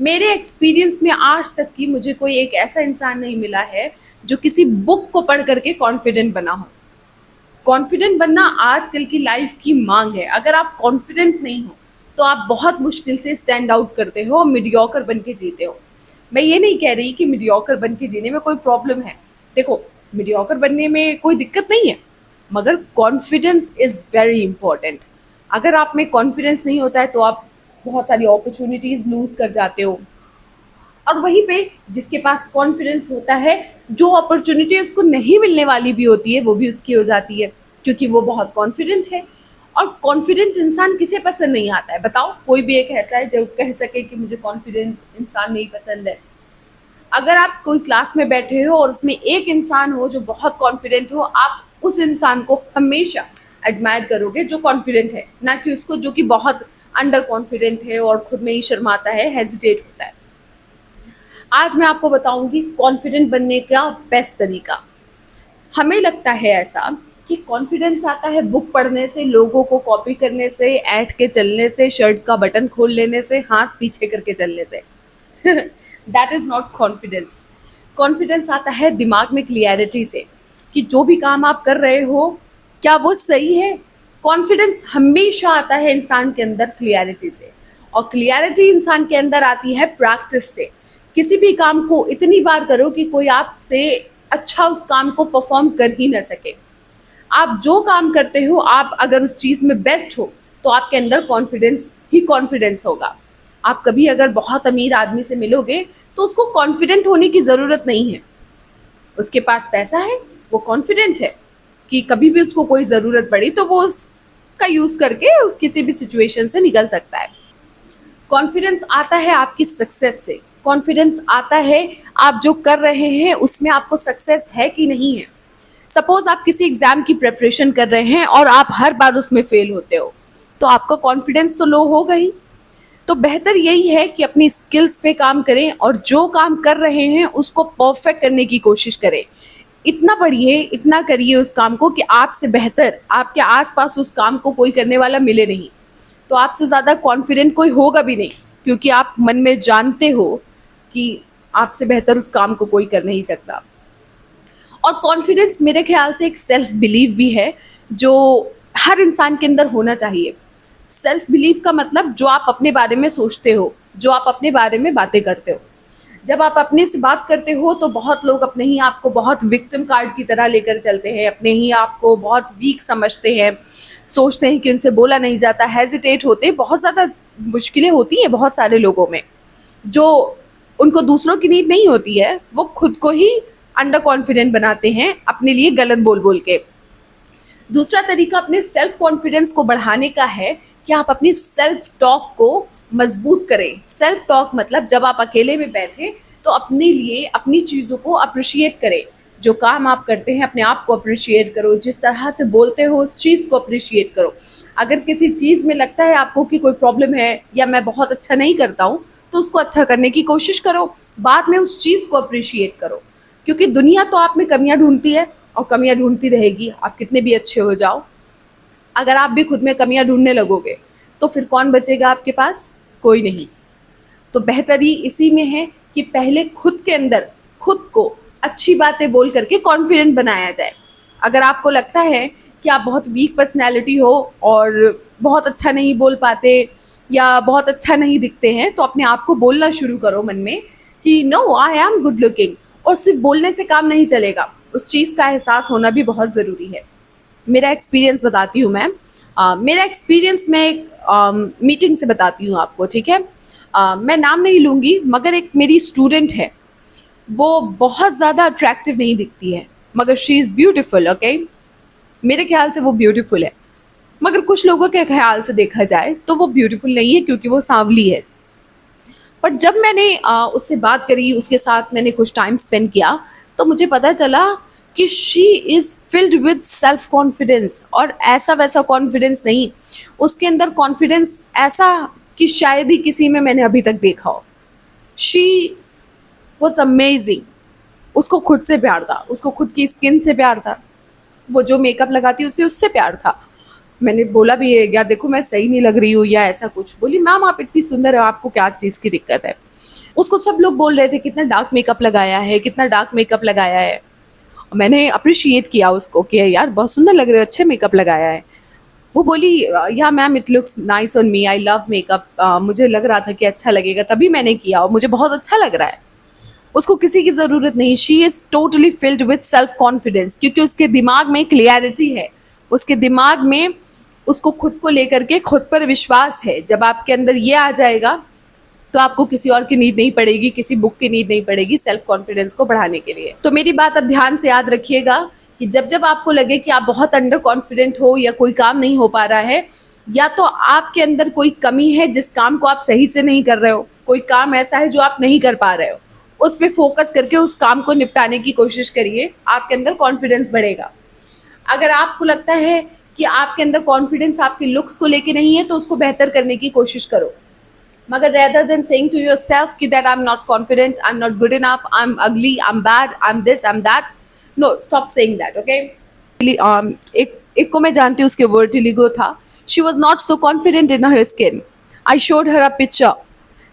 मेरे एक्सपीरियंस में आज तक की मुझे कोई एक ऐसा इंसान नहीं मिला है जो किसी बुक को पढ़ करके कॉन्फिडेंट बना हो। कॉन्फिडेंट बनना आजकल की लाइफ की मांग है। अगर आप कॉन्फिडेंट नहीं हो तो आप बहुत मुश्किल से स्टैंड आउट करते हो और मीडियोकर बन के जीते हो। मैं ये नहीं कह रही कि मीडियोकर बन के जीने में कोई प्रॉब्लम है। देखो, मीडियोकर बनने में कोई दिक्कत नहीं है, मगर कॉन्फिडेंस इज़ वेरी इंपॉर्टेंट। अगर आप में कॉन्फिडेंस नहीं होता है तो आप बहुत सारी अपॉर्चुनिटीज़ लूज़ कर जाते हो। और वहीं पे जिसके पास कॉन्फिडेंस होता है, जो अपॉर्चुनिटी उसको नहीं मिलने वाली भी होती है वो भी उसकी हो जाती है, क्योंकि वो बहुत कॉन्फिडेंट है। और कॉन्फिडेंट इंसान किसे पसंद नहीं आता है? बताओ, कोई भी एक ऐसा है जो कह सके कि मुझे कॉन्फिडेंट इंसान नहीं पसंद है? अगर आप कोई क्लास में बैठे हो और उसमें एक इंसान हो जो बहुत कॉन्फिडेंट हो, आप उस इंसान को हमेशा एडमायर करोगे जो कॉन्फिडेंट है, ना कि उसको जो कि बहुत अंडर कॉन्फिडेंट है और खुद में ही शर्माता है, हेजिटेट होता है। आज मैं आपको बताऊंगी कॉन्फिडेंट बनने का बेस्ट तरीका। हमें लगता है ऐसा कि कॉन्फिडेंस आता है बुक पढ़ने से, लोगों को कॉपी करने से, ऐठ के चलने से, शर्ट का बटन खोल लेने से, हाथ पीछे करके चलने से। That is not confidence. Confidence आता है दिमाग में क्लियरिटी से, कि जो भी काम आप कर रहे हो क्या वो सही है। कॉन्फिडेंस हमेशा आता है इंसान के अंदर क्लियरिटी से, और क्लियरिटी इंसान के अंदर आती है प्रैक्टिस से। किसी भी काम को इतनी बार करो कि कोई आपसे अच्छा उस काम को परफॉर्म कर ही ना सके। आप जो काम करते हो, आप अगर उस चीज़ में बेस्ट हो तो आपके अंदर कॉन्फिडेंस ही कॉन्फिडेंस होगा। आप कभी अगर बहुत अमीर आदमी से मिलोगे तो उसको कॉन्फिडेंट होने की ज़रूरत नहीं है। उसके पास पैसा है, वो कॉन्फिडेंट है कि कभी भी उसको कोई ज़रूरत पड़ी तो वो उसका यूज़ करके किसी भी सिचुएशन से निकल सकता है। कॉन्फिडेंस आता है आपकी सक्सेस से। कॉन्फिडेंस आता है आप जो कर रहे हैं उसमें आपको सक्सेस है कि नहीं है। सपोज आप किसी एग्जाम की प्रिपरेशन कर रहे हैं और आप हर बार उसमें फेल होते हो, तो आपका कॉन्फिडेंस तो लो होगा ही। तो बेहतर यही है कि अपनी स्किल्स पे काम करें और जो काम कर रहे हैं उसको परफेक्ट करने की कोशिश करें। इतना पढ़िए, इतना करिए उस काम को कि आपसे बेहतर आपके आसपास उस काम को कोई करने वाला मिले नहीं। तो आपसे ज़्यादा कॉन्फिडेंट कोई होगा भी नहीं, क्योंकि आप मन में जानते हो कि आपसे बेहतर उस काम को कोई कर नहीं सकता। और कॉन्फिडेंस मेरे ख्याल से एक सेल्फ बिलीव भी है, जो हर इंसान के अंदर होना चाहिए। सेल्फ बिलीव का मतलब जो आप अपने बारे में सोचते हो, जो आप अपने बारे में बातें करते हो। जब आप अपने से बात करते हो तो बहुत लोग अपने ही आप को बहुत विक्टिम कार्ड की तरह लेकर चलते हैं, अपने ही आप को बहुत वीक समझते हैं, सोचते हैं कि उनसे बोला नहीं जाता, हेजिटेट होते, बहुत ज़्यादा मुश्किलें होती हैं बहुत सारे लोगों में। जो उनको दूसरों की नीड नहीं होती है, वो खुद को ही अंडर कॉन्फिडेंट बनाते हैं अपने लिए गलत बोल बोल के। दूसरा तरीका अपने सेल्फ कॉन्फिडेंस को बढ़ाने का है कि आप अपनी सेल्फ टॉक को मजबूत करें। सेल्फ टॉक मतलब जब आप अकेले में बैठे तो अपने लिए अपनी चीज़ों को अप्रिशिएट करें। जो काम आप करते हैं अपने आप को अप्रिशिएट करो, जिस तरह से बोलते हो उस चीज़ को अप्रिशिएट करो। अगर किसी चीज़ में लगता है आपको कि कोई प्रॉब्लम है या मैं बहुत अच्छा नहीं करता हूँ, तो उसको अच्छा करने की कोशिश करो, बाद में उस चीज़ को अप्रिशिएट करो। क्योंकि दुनिया तो आप में कमियां ढूंढती है और कमियां ढूंढती रहेगी, आप कितने भी अच्छे हो जाओ। अगर आप भी खुद में कमियां ढूंढने लगोगे तो फिर कौन बचेगा आपके पास? कोई नहीं। तो बेहतरी इसी में है कि पहले खुद के अंदर खुद को अच्छी बातें बोल करके कॉन्फिडेंट बनाया जाए। अगर आपको लगता है कि आप बहुत वीक पर्सनैलिटी हो और बहुत अच्छा नहीं बोल पाते या बहुत अच्छा नहीं दिखते हैं, तो अपने आप को बोलना शुरू करो मन में कि no, I am good looking. और सिर्फ बोलने से काम नहीं चलेगा, उस चीज़ का एहसास होना भी बहुत ज़रूरी है। मेरा एक्सपीरियंस बताती हूँ मैं। मेरा एक्सपीरियंस मैं एक मीटिंग से बताती हूँ आपको, ठीक है? मैं नाम नहीं लूँगी, मगर एक मेरी स्टूडेंट है, वो बहुत ज़्यादा अट्रैक्टिव नहीं दिखती है, मगर शी इज़ ब्यूटीफुल। ओके, मेरे ख्याल से वो ब्यूटीफुल है, मगर कुछ लोगों के ख्याल से देखा जाए तो वो ब्यूटीफुल नहीं है, क्योंकि वो सांवली है। बट जब मैंने उससे बात करी, उसके साथ मैंने कुछ टाइम स्पेंड किया, तो मुझे पता चला कि she is filled with self confidence. और ऐसा वैसा कॉन्फिडेंस नहीं, उसके अंदर कॉन्फिडेंस ऐसा कि शायद ही किसी में मैंने अभी तक देखा हो। She was amazing. उसको खुद से प्यार था, उसको खुद की स्किन से प्यार था, वो जो मेकअप लगाती उसे उससे प्यार था। मैंने बोला भी है, यार देखो मैं सही नहीं लग रही हूँ या ऐसा कुछ, बोली मैम आप इतनी सुंदर है, आपको क्या चीज़ की दिक्कत है? उसको सब लोग बोल रहे थे कितना डार्क मेकअप लगाया है, कितना डार्क मेकअप लगाया है। मैंने अप्रिशिएट किया उसको कि यार बहुत सुंदर लग रहे हो, अच्छे मेकअप लगाया है। वो बोली या ma'am it looks nice on me, I love makeup, मुझे लग रहा था कि अच्छा लगेगा तभी मैंने किया और मुझे बहुत अच्छा लग रहा है। उसको किसी की ज़रूरत नहीं, she is totally filled with self confidence, क्योंकि उसके दिमाग में क्लियरिटी है, उसके दिमाग में उसको खुद को लेकर के खुद पर विश्वास है। जब आपके अंदर ये आ जाएगा तो आपको किसी और की नीड नहीं पड़ेगी, किसी बुक की नीड नहीं पड़ेगी सेल्फ कॉन्फिडेंस को बढ़ाने के लिए। तो मेरी बात अब ध्यान से याद रखिएगा कि जब जब आपको लगे कि आप बहुत अंडर कॉन्फिडेंट हो या कोई काम नहीं हो पा रहा है, या तो आपके अंदर कोई कमी है जिस काम को आप सही से नहीं कर रहे हो, कोई काम ऐसा है जो आप नहीं कर पा रहे हो, उस पर फोकस करके उस काम को निपटाने की कोशिश करिए, आपके अंदर कॉन्फिडेंस बढ़ेगा। अगर आपको लगता है कि आपके अंदर कॉन्फिडेंस आपके लुक्स को लेके नहीं है तो उसको बेहतर करने की कोशिश करो, मगर rather than saying to yourself कि that I'm not confident, I'm not good enough, I'm ugly, I'm bad, I'm this, I'm that, no, stop saying that, okay? एक को मैं जानती हूँ, उसके वर्टिलिगो था। She was not so confident in her skin. I showed her a picture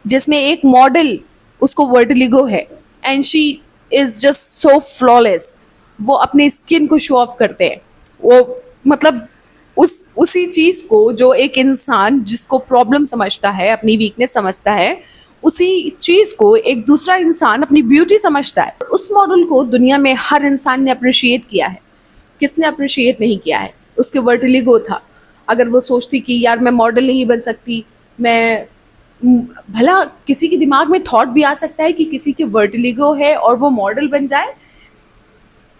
जिसमें एक model उसको वर्टिलिगो है and she is just so flawless. वो अपने स्किन को शो ऑफ करते हैं, वो मतलब उसी चीज़ को जो एक इंसान जिसको प्रॉब्लम समझता है, अपनी वीकनेस समझता है, उसी चीज़ को एक दूसरा इंसान अपनी ब्यूटी समझता है। उस मॉडल को दुनिया में हर इंसान ने अप्रिशिएट किया है, किसने अप्रिशिएट नहीं किया है? उसके वर्टिलिगो था। अगर वो सोचती कि यार मैं मॉडल नहीं बन सकती, मैं भला किसी के दिमाग में थॉट भी आ सकता है कि किसी के वर्टिलिगो है और वो मॉडल बन जाए?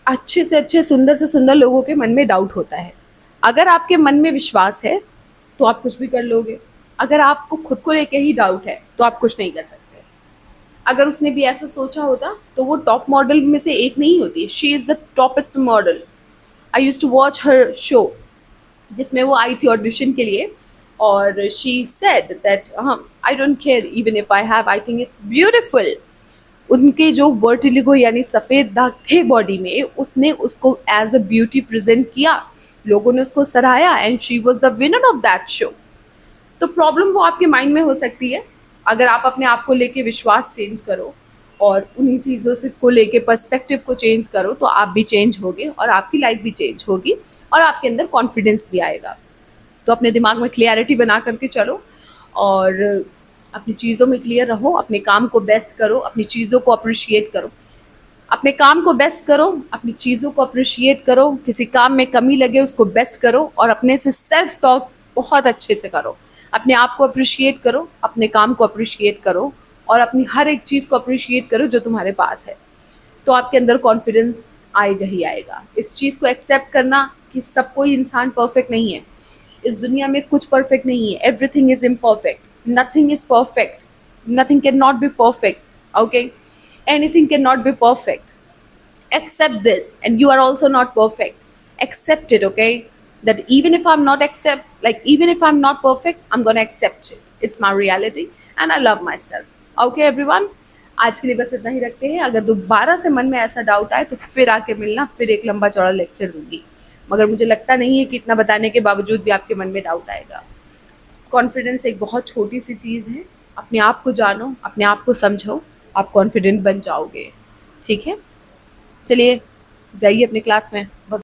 अच्छे से अच्छे, सुंदर से सुंदर लोगों के मन में डाउट होता है। अगर आपके मन में विश्वास है तो आप कुछ भी कर लोगे, अगर आपको खुद को लेके ही डाउट है तो आप कुछ नहीं कर सकते। अगर उसने भी ऐसा सोचा होता तो वो टॉप मॉडल में से एक नहीं होती। She is the toppest model. I use to watch हर शो जिसमें वो आई थी ऑडिशन के लिए, और she said that I don't care even if I have, I think it's beautiful. उनके जो वर्टिलिगो यानी सफ़ेद दाग थे बॉडी में, उसने उसको एज अ ब्यूटी प्रेजेंट किया, लोगों ने उसको सराहा and she was the winner of that show. तो प्रॉब्लम वो आपके माइंड में हो सकती है। अगर आप अपने आप को लेके विश्वास चेंज करो और उन्हीं चीज़ों से को लेके पर्सपेक्टिव को चेंज करो तो आप भी चेंज होगे और आपकी लाइफ भी चेंज होगी और आपके अंदर कॉन्फिडेंस भी आएगा। तो अपने दिमाग में क्लियरिटी बना करके चलो और अपनी चीज़ों में क्लियर रहो, अपने काम को बेस्ट करो, अपनी चीज़ों को अप्रिशिएट करो, अपने काम को बेस्ट करो, अपनी चीज़ों को अप्रिशिएट करो, किसी काम में कमी लगे उसको बेस्ट करो और अपने से सेल्फ टॉक बहुत अच्छे से करो। अपने आप को अप्रिशिएट करो, अपने काम को अप्रिशिएट करो और अपनी हर एक चीज़ को अप्रिशिएट करो जो तुम्हारे पास है। तो आपके अंदर कॉन्फिडेंस आएगा ही आएगा। इस चीज़ को एक्सेप्ट करना कि सब कोई इंसान परफेक्ट नहीं है, इस दुनिया में कुछ परफेक्ट नहीं है। Everything is imperfect, nothing is perfect, nothing cannot be perfect, okay? Anything cannot be perfect. Accept this, and you are also not perfect. Accept it, okay? That even if I'm not even if I'm not perfect, I'm gonna accept it. It's my reality and I love myself. Okay everyone, आज के लिए बस इतना ही रखते हैं। अगर दोबारा से मन में ऐसा डाउट आए तो फिर आके मिलना, फिर एक लंबा चौड़ा लेक्चर दूंगी, मगर मुझे लगता नहीं है कि इतना बताने के बावजूद भी आपके मन में डाउट आएगा। कॉन्फिडेंस एक बहुत छोटी सी चीज़ है। अपने आप को जानो, अपने आप को समझो, आप कॉन्फिडेंट बन जाओगे। ठीक है, चलिए जाइए अपनी क्लास में।